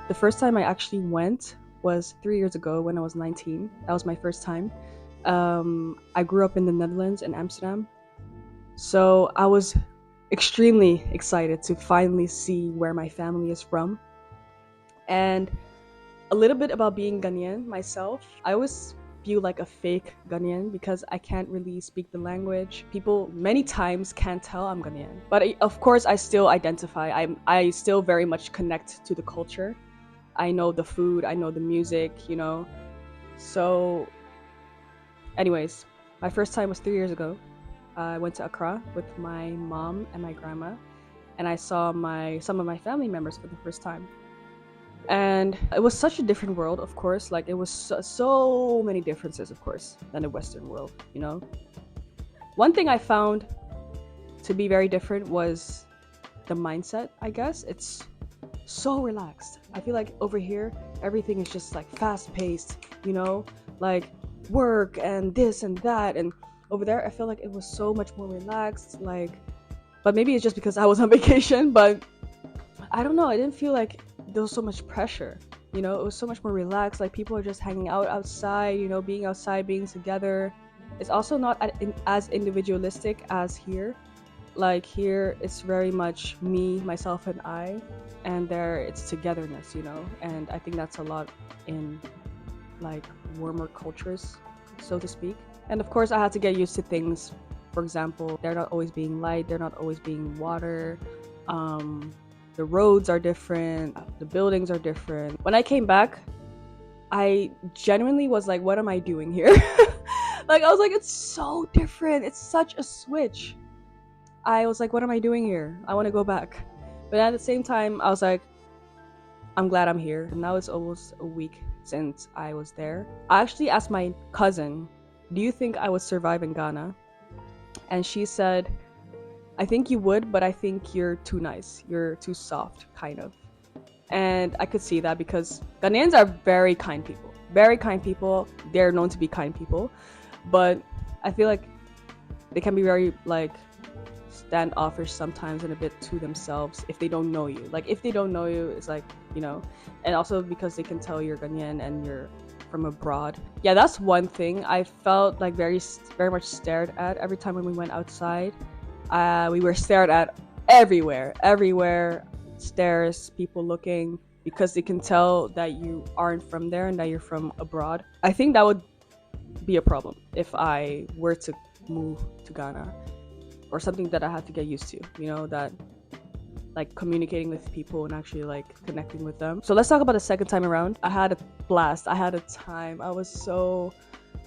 The first time I actually went was 3 years ago when I was 19. That was my first time. I grew up in the Netherlands in Amsterdam, so I was extremely excited to finally see where my family is from. And a little bit about being Ghanaian myself. I always feel like a fake Ghanaian because I can't really speak the language. People many times can't tell I'm Ghanaian, but of course I still identify. I still very much connect to the culture. I know the food. I know the music. So, anyways, my first time was 3 years ago. I went to Accra with my mom and my grandma, and I saw my some of my family members for the first time. And it was such a different world, of course. Like, it was so many differences, of course, than the Western world. One thing I found to be very different was the mindset, I guess. It's so relaxed. I feel like over here, everything is just like fast paced, like work and this and that. And over there, I feel like it was so much more relaxed. But maybe it's just because I was on vacation, but I don't know. I didn't feel like there was so much pressure. It was so much more relaxed. Like, people are just hanging out outside, being outside, being together. It's also not as individualistic as here. Like, here, it's very much me, myself, and I. And there, it's togetherness. And I think that's a lot in, like, warmer cultures, so to speak. And of course, I had to get used to things. For example, they're not always being light, they're not always being water. The roads are different, the buildings are different. When I came back, I genuinely was like, what am I doing here? Like, I was like, it's so different. It's such a switch. I was like, what am I doing here? I want to go back. But at the same time, I was like, I'm glad I'm here. And now it's almost a week since I was there. I actually asked my cousin, do you think I would survive in Ghana? And she said, I think you would, but I think you're too nice. You're too soft, kind of. And I could see that because Ghanaians are very kind people. Very kind people. They're known to be kind people. But I feel like they can be very, like, standoffish sometimes and a bit to themselves if they don't know you. Like, if they don't know you, it's like. And also because they can tell you're Ghanaian and you're from abroad. Yeah, that's one thing. I felt like very much stared at every time when we went outside. We were stared at everywhere, stares, people looking, because they can tell that you aren't from there and that you're from abroad. I think that would be a problem if I were to move to Ghana, or something that I had to get used to, that, like, communicating with people and actually, like, connecting with them. So let's talk about the second time around. I had a blast. I had a time. I was so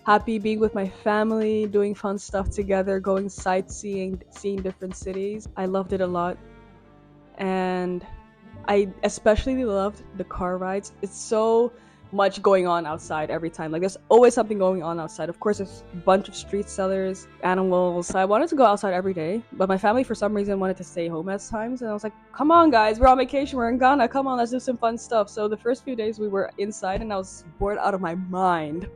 happy being with my family, doing fun stuff together, going sightseeing, seeing different cities. I loved it a lot. And I especially loved the car rides. It's so much going on outside every time. Like, there's always something going on outside. Of course, there's a bunch of street sellers, animals. So I wanted to go outside every day, but my family, for some reason, wanted to stay home at times. And I was like, come on, guys, we're on vacation. We're in Ghana. Come on, let's do some fun stuff. So the first few days we were inside and I was bored out of my mind.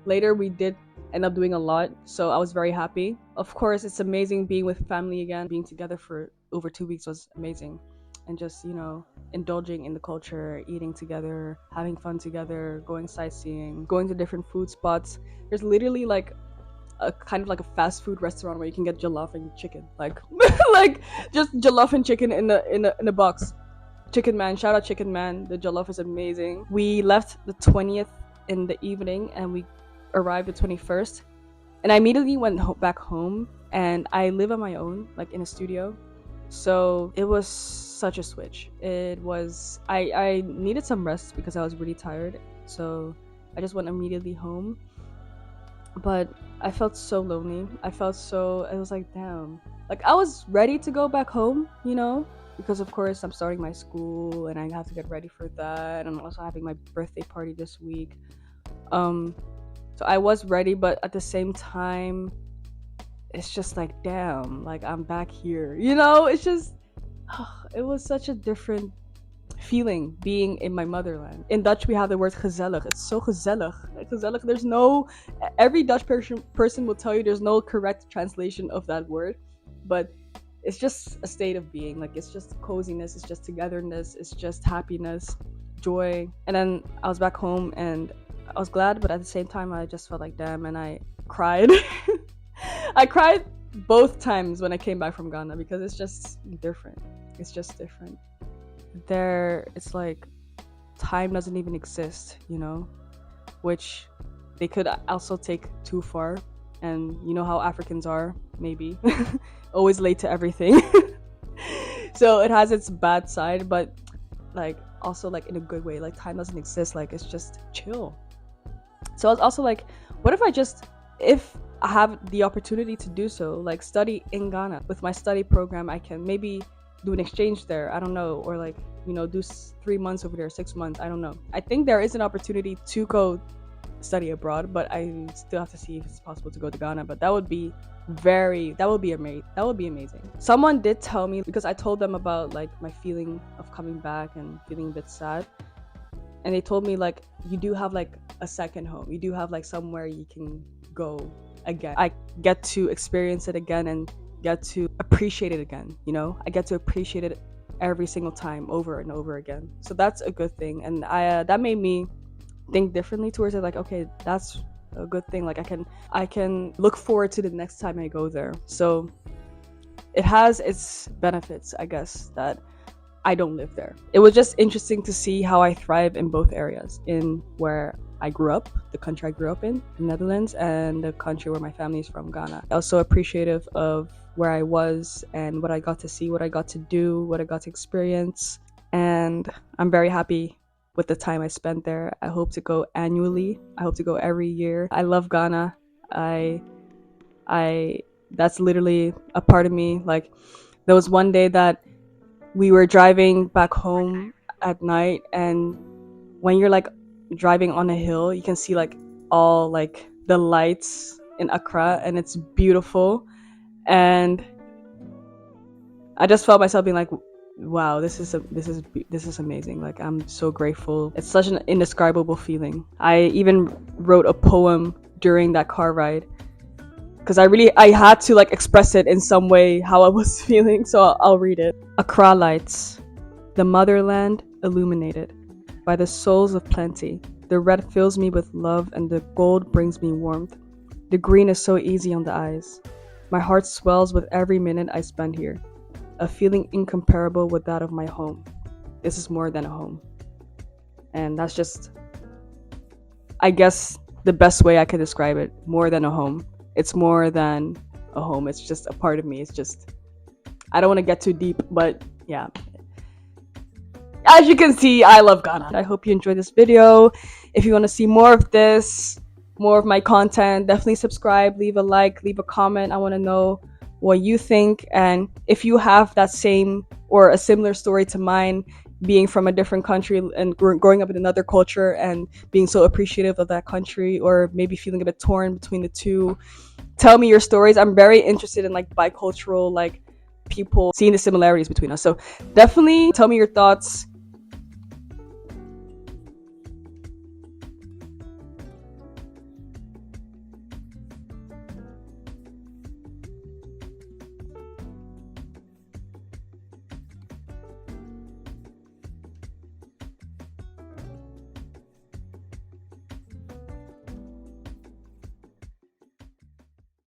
Later, we did end up doing a lot, so I was very happy. Of course, it's amazing being with family again. Being together for over 2 weeks was amazing. And just, indulging in the culture, eating together, having fun together, going sightseeing, going to different food spots. There's literally, like, a kind of like a fast food restaurant where you can get jollof and chicken. Like, like, just jollof and chicken in a box. Chicken Man, shout out Chicken Man. The jollof is amazing. We left the 20th in the evening and we arrived the 21st, and I immediately went back home. And I live on my own, like, in a studio, so it was such a switch. It was, I needed some rest because I was really tired, so I just went immediately home. But I felt so lonely. It was like, damn, like, I was ready to go back home, because of course I'm starting my school and I have to get ready for that, and I'm also having my birthday party this week. So I was ready, but at the same time, it's just like, damn, like, I'm back here. It's just, it was such a different feeling being in my motherland. In Dutch, we have the word gezellig. It's so gezellig. Like, gezellig, every Dutch person will tell you there's no correct translation of that word, but it's just a state of being. Like, it's just coziness, it's just togetherness, it's just happiness. joy. And then I was back home and I was glad, but at the same time I just felt like damn, and I cried. I cried both times when I came back from Ghana because it's just different. It's just different. There, it's like time doesn't even exist, you know, which they could also take too far. And you know how Africans are, maybe always late to everything. So it has its bad side, but like also like in a good way. Like time doesn't exist. Like it's just chill. So I was also like, what if I have the opportunity to do so, like study in Ghana with my study program, I can maybe do an exchange there. I don't know, or like, you know, do 3 months over there, 6 months. I don't know. I think there is an opportunity to go study abroad, but I still have to see if it's possible to go to Ghana. But that would be amazing. Someone did tell me, because I told them about like my feeling of coming back and feeling a bit sad, and they told me like you do have like a second home, you do have like somewhere you can go again. I get to experience it again and get to appreciate it again, you know. I get to appreciate it every single time over and over again. So that's a good thing, and I that made me think differently towards it. Like, okay, that's a good thing. Like I can look forward to the next time I go there. So it has its benefits, I guess, that I don't live there. It was just interesting to see how I thrive in both areas, in where I grew up, the country I grew up in, the Netherlands, and the country where my family is from, Ghana. I was so appreciative of where I was and what I got to see, what I got to do, what I got to experience. And I'm very happy with the time I spent there. I hope to go annually. I hope to go every year. I love Ghana. That's literally a part of me. Like, there was one day that we were driving back home at night, and when you're like driving on a hill, you can see like all like the lights in Accra, and it's beautiful. And I just felt myself being like, wow, this is amazing. Like, I'm so grateful. It's such an indescribable feeling. I even wrote a poem during that car ride because I had to like express it in some way how I was feeling. So I'll read it. Accra lights, the motherland illuminated by the souls of plenty. The red fills me with love, and the gold brings me warmth. The green is so easy on the eyes. My heart swells with every minute I spend here. A feeling incomparable with that of my home. This is more than a home. And that's just, I guess, the best way I could describe it. More than a home. It's more than a home. It's just a part of me. It's just, I don't want to get too deep, but yeah. As you can see, I love Ghana. I hope you enjoyed this video. If you want to see more of this, more of my content, definitely subscribe, leave a like, leave a comment. I want to know what you think, and if you have that same or a similar story to mine, being from a different country and growing up in another culture and being so appreciative of that country, or maybe feeling a bit torn between the two. Tell me your stories. I'm very interested in like bicultural, like people seeing the similarities between us. So definitely tell me your thoughts.